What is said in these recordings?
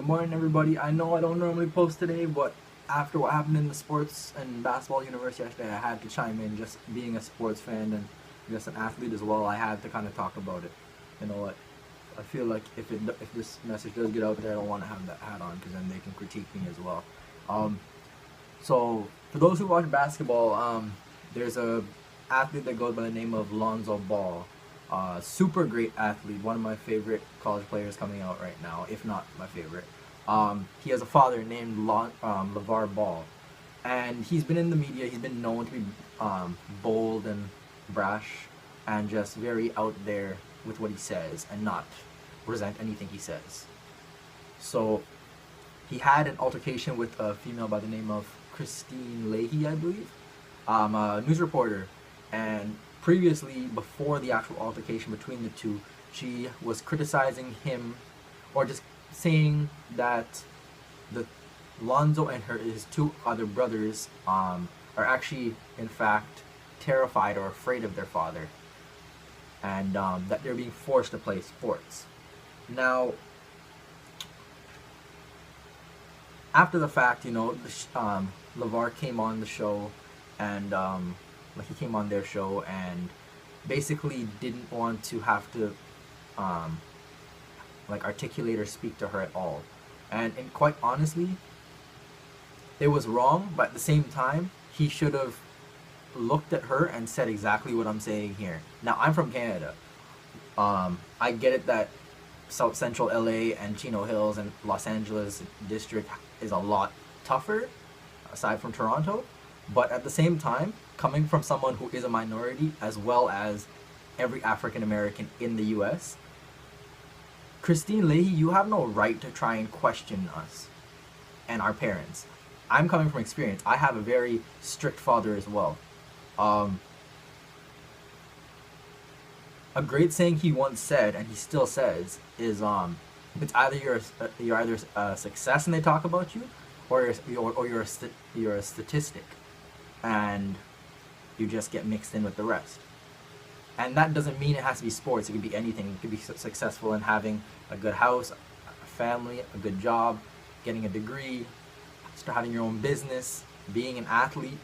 Good morning, everybody. I know I don't normally post today, but after what happened in the sports and basketball universe yesterday, I had to chime in. Just being a sports fan and just an athlete as well, I had to kind of talk about it. You know what? I feel like if this message does get out there, I don't want to have that hat on because then they can critique me as well. Um, so for those who watch basketball, there's a athlete that goes by the name of Lonzo Ball. Super great athlete, one of my favorite college players coming out right now, if not my favorite. He has a father named Lavar Ball, and he's been in the media. He's been known to be bold and brash, and just very out there with what he says, and not resent anything he says. So he had an altercation with a female by the name of Kristine, I believe, a news reporter, and previously, before the actual altercation between the two, she was criticizing him, or just saying that the Lonzo and his two other brothers are actually, in fact, terrified or afraid of their father, and that they're being forced to play sports. Now, after the fact, LeVar came on the show, and he came on their show and basically didn't want to have to articulate or speak to her at all. And quite honestly, it was wrong, but at the same time, he should have looked at her and said exactly what I'm saying here. Now, I'm from Canada. I get it that South Central LA and Chino Hills and Los Angeles district is a lot tougher, aside from Toronto. But at the same time, coming from someone who is a minority, as well as every African American in the US, Kristine Leahy, you have no right to try and question us and our parents. I'm coming from experience. I have a very strict father as well. A great saying he once said, and he still says, is it's either you're either a success and they talk about you, or you're a statistic, and you just get mixed in with the rest. And that doesn't mean it has to be sports. It could be anything. You could be successful in having a good house, a family, a good job, getting a degree, starting your own business, being an athlete.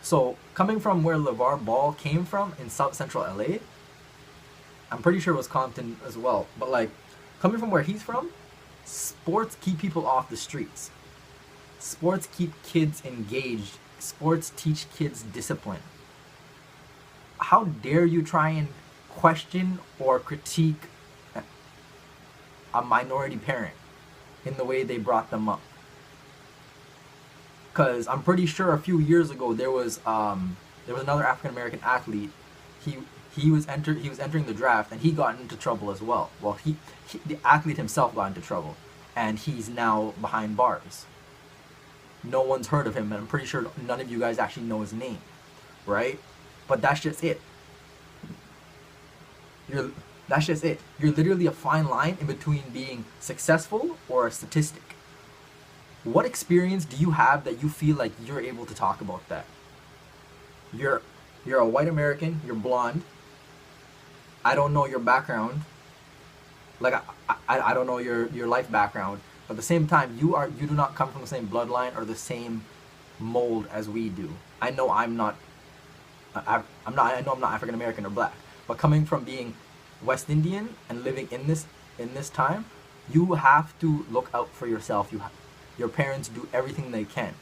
So coming from where LeVar Ball came from in South Central LA, I'm pretty sure it was Compton as well, but coming from where he's from, sports keep people off the streets. Sports keep kids engaged. Sports teach kids discipline. How dare you try and question or critique a minority parent in the way they brought them up? Because I'm pretty sure a few years ago there was another African American athlete. He was entering the draft, and he got into trouble as well. Well, the athlete himself got into trouble, and he's now behind bars. No one's heard of him, and I'm pretty sure none of you guys actually know his name, right? But that's just it. That's just it. You're literally a fine line in between being successful or a statistic. What experience do you have that you feel like you're able to talk about that? You're a white American, you're blonde. I don't know your background. I don't know your life background. But at the same time, you do not come from the same bloodline or the same mold as we do. I know I'm not African American or black, but coming from being West Indian and living in this time, you have to look out for yourself. Your parents do everything they can,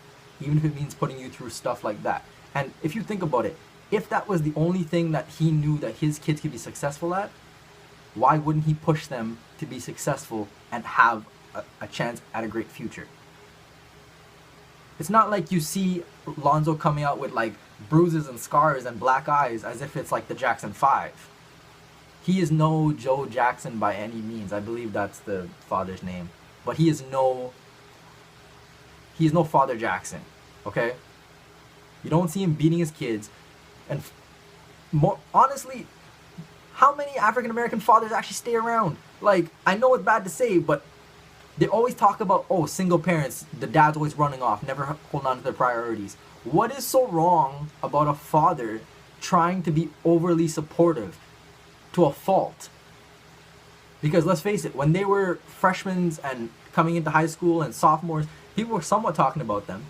even if it means putting you through stuff like that. And if you think about it, if that was the only thing that he knew that his kids could be successful at, why wouldn't he push them to be successful and have a chance at a great future? It's not like you see Lonzo coming out with bruises and scars and black eyes as if it's like the Jackson 5. He is no Joe Jackson by any means. I believe that's the father's name. But he is no Father Jackson, okay? You don't see him beating his kids. And more honestly, how many African American fathers actually stay around? I know it's bad to say, but they always talk about, single parents, the dad's always running off, never holding on to their priorities. What is so wrong about a father trying to be overly supportive to a fault? Because let's face it, when they were freshmen and coming into high school and sophomores, people were somewhat talking about them.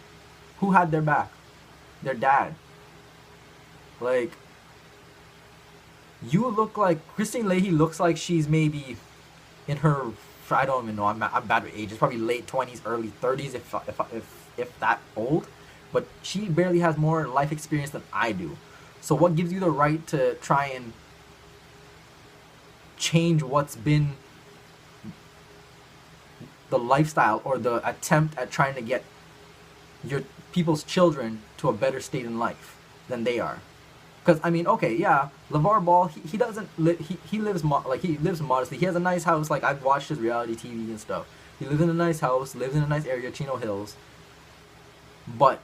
Who had their back? Their dad. Like, you look like Kristine Leahy looks like she's maybe in her, I don't even know. I'm bad with ages. Probably late 20s, early 30s, if that old. But she barely has more life experience than I do. So what gives you the right to try and change what's been the lifestyle or the attempt at trying to get your people's children to a better state in life than they are? Because I mean, okay, yeah, Lavar Ball, he doesn't he lives he lives modestly. He has a nice house. Like, I've watched his reality TV and stuff. He lives in a nice house, lives in a nice area, Chino Hills. But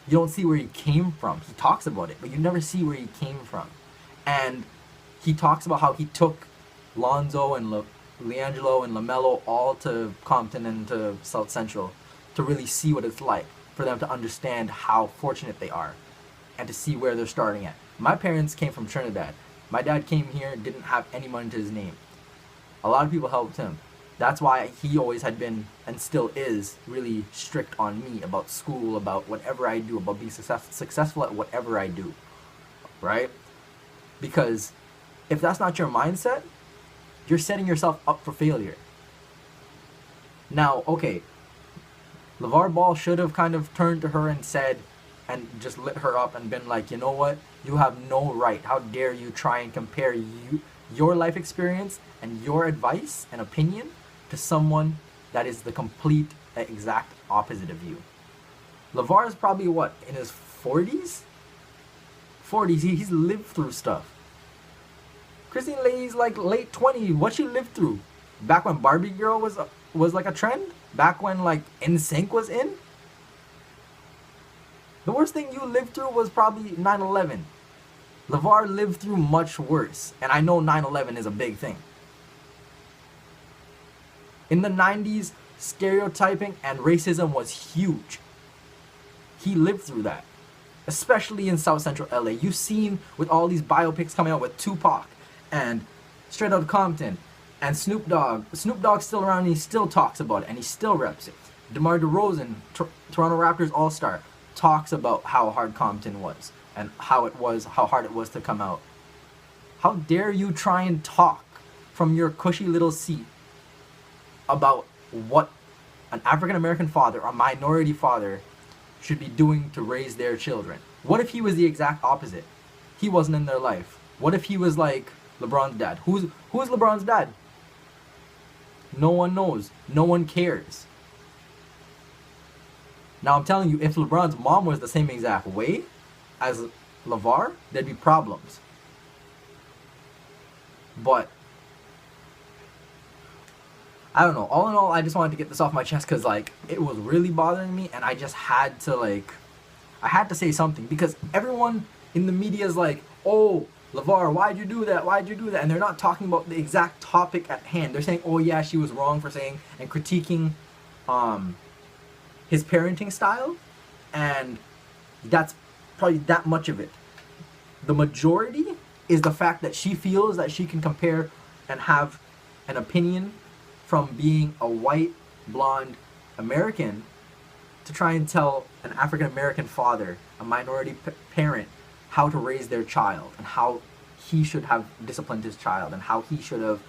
you don't see where he came from. He talks about it, but you never see where he came from. And he talks about how he took Lonzo and Leangelo and LaMelo all to Compton and to South Central to really see what it's like, for them to understand how fortunate they are and to see where they're starting at. My parents came from Trinidad. My dad came here, didn't have any money to his name. A lot of people helped him. That's why he always had been, and still is, really strict on me about school, about whatever I do, about being successful at whatever I do, right? Because if that's not your mindset, you're setting yourself up for failure. Now, okay, LeVar Ball should have kind of turned to her and said, and just lit her up and been like, you know what? You have no right. How dare you try and compare your life experience and your advice and opinion to someone that is the complete exact opposite of you. LeVar is probably what, in his 40s? 40s, he's lived through stuff. Kristine Leahy's like late 20s. What she lived through? Back when Barbie Girl was like a trend? Back when like NSYNC was in? The worst thing you lived through was probably 9/11. LeVar lived through much worse. And I know 9/11 is a big thing. In the 90s, stereotyping and racism was huge. He lived through that. Especially in South Central LA. You've seen with all these biopics coming out with Tupac and Straight Outta Compton and Snoop Dogg. Snoop Dogg's still around and he still talks about it and he still reps it. DeMar DeRozan, Toronto Raptors All-Star, talks about how hard Compton was and how hard it was to come out. How dare you try and talk from your cushy little seat about what an African American father, a minority father, should be doing to raise their children? What if he was the exact opposite? He wasn't in their life. What if he was like LeBron's dad? Who's LeBron's dad? No one knows. No one cares. Now I'm telling you, if LeBron's mom was the same exact way as LeVar, there'd be problems. But I don't know. All in all, I just wanted to get this off my chest because, like, it was really bothering me, and I just had to, like, I had to say something because everyone in the media is like, oh, LeVar, why'd you do that? Why'd you do that? And they're not talking about the exact topic at hand. They're saying, oh, yeah, she was wrong for saying and critiquing his parenting style, and that's probably that much of it. The majority is the fact that she feels that she can compare and have an opinion from being a white, blonde American to try and tell an African American father, a minority parent, how to raise their child and how he should have disciplined his child and how he should have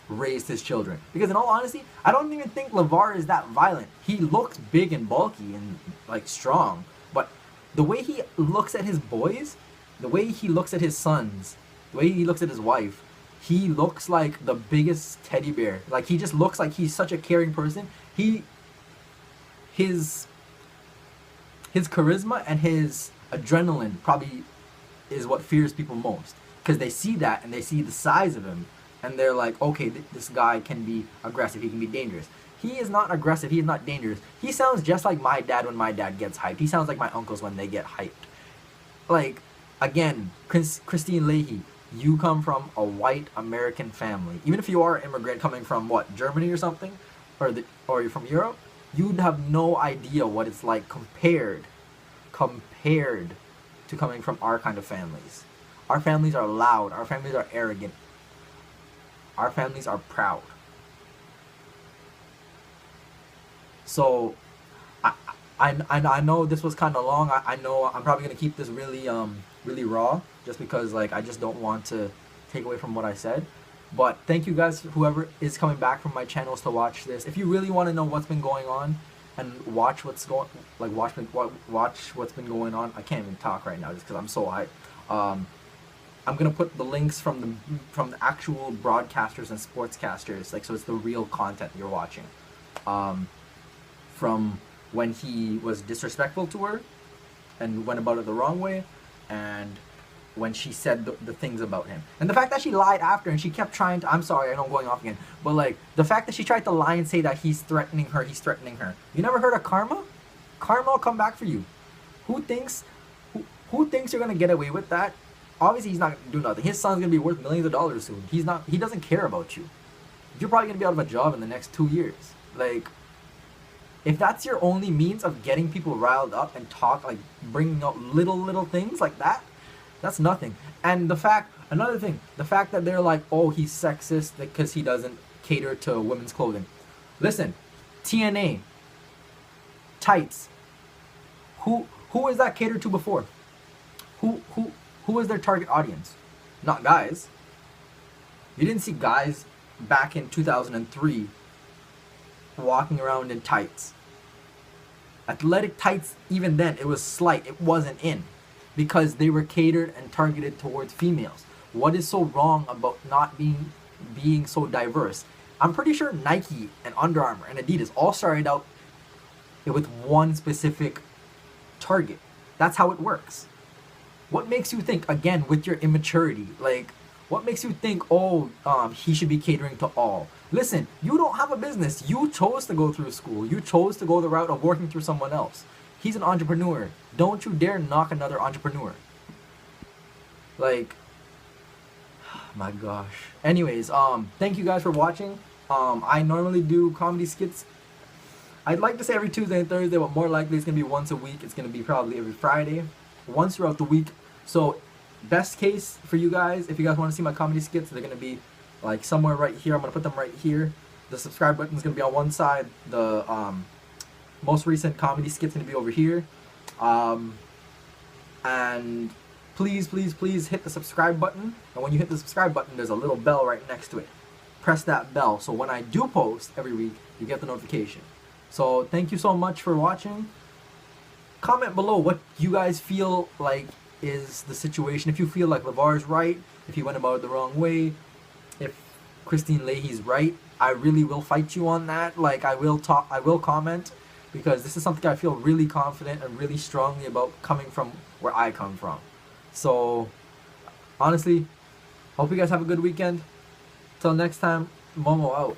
raised his children. Because in all honesty, I don't even think LeVar is that violent. He looks big and bulky and like strong, but the way he looks at his boys, the way he looks at his sons, the way he looks at his wife, he looks like the biggest teddy bear. Like, he just looks like he's such a caring person. His charisma and his adrenaline probably is what fears people most, because they see that and they see the size of him and they're like, okay, this guy can be aggressive, he can be dangerous. He is not aggressive, he is not dangerous. He sounds just like my dad when my dad gets hyped. He sounds like my uncles when they get hyped. Like, again, Kristine Leahy, you come from a white American family. Even if you are an immigrant coming from what, Germany or something, or you're from Europe, you'd have no idea what it's like compared to coming from our kind of families. Our families are loud. Our families are arrogant. Our families are proud. So I know this was kind of long. I know I'm probably gonna keep this really raw, just because like I just don't want to take away from what I said. But thank you guys, whoever is coming back from my channels to watch this. If you really want to know what's been going on and watch what's going, like watch what's been going on. I can't even talk right now just because I'm so hyped. I'm gonna put the links from the actual broadcasters and sportscasters, like, so it's the real content you're watching. From when he was disrespectful to her and went about it the wrong way, and when she said the things about him. And the fact that she lied after and she kept trying to, I'm sorry, I know I'm going off again, but like the fact that she tried to lie and say that he's threatening her. You never heard of karma? Karma will come back for you. Who thinks you're gonna get away with that? Obviously he's not gonna do nothing. His son's gonna be worth millions of dollars soon. He doesn't care about you. You're probably gonna be out of a job in the next 2 years. Like, if that's your only means of getting people riled up and bringing up little things like that, that's nothing. And another thing, the fact that they're like, oh, he's sexist because he doesn't cater to women's clothing. Listen, TNA, tights. Who is that catered to before? Who is their target audience? Not guys. You didn't see guys back in 2003 walking around in tights. Athletic tights, even then, it was slight. It wasn't in. Because they were catered and targeted towards females. What is so wrong about not being so diverse? I'm pretty sure Nike and Under Armour and Adidas all started out with one specific target. That's how it works. What makes you think, again, with your immaturity, like, what makes you think, oh, he should be catering to all? Listen, you don't have a business. You chose to go through school. You chose to go the route of working through someone else. He's an entrepreneur. Don't you dare knock another entrepreneur. Like, my gosh. Anyways, thank you guys for watching. I normally do comedy skits. I'd like to say every Tuesday and Thursday, but more likely it's gonna be once a week. It's gonna be probably every Friday, once throughout the week. So, best case for you guys, if you guys want to see my comedy skits, they're gonna be like somewhere right here. I'm gonna put them right here. The subscribe button is gonna be on one side. The most recent comedy skits gonna be over here. And please hit the subscribe button. And when you hit the subscribe button, there's a little bell right next to it. Press that bell, so when I do post every week, you get the notification. So thank you so much for watching. Comment below what you guys feel like is the situation. If you feel like Lavar's right, if he went about it the wrong way, if Kristine Leahy's right, I really will fight you on that. Like, I will comment, because this is something I feel really confident and really strongly about, coming from where I come from. So, honestly, hope you guys have a good weekend. Till next time, Momo out.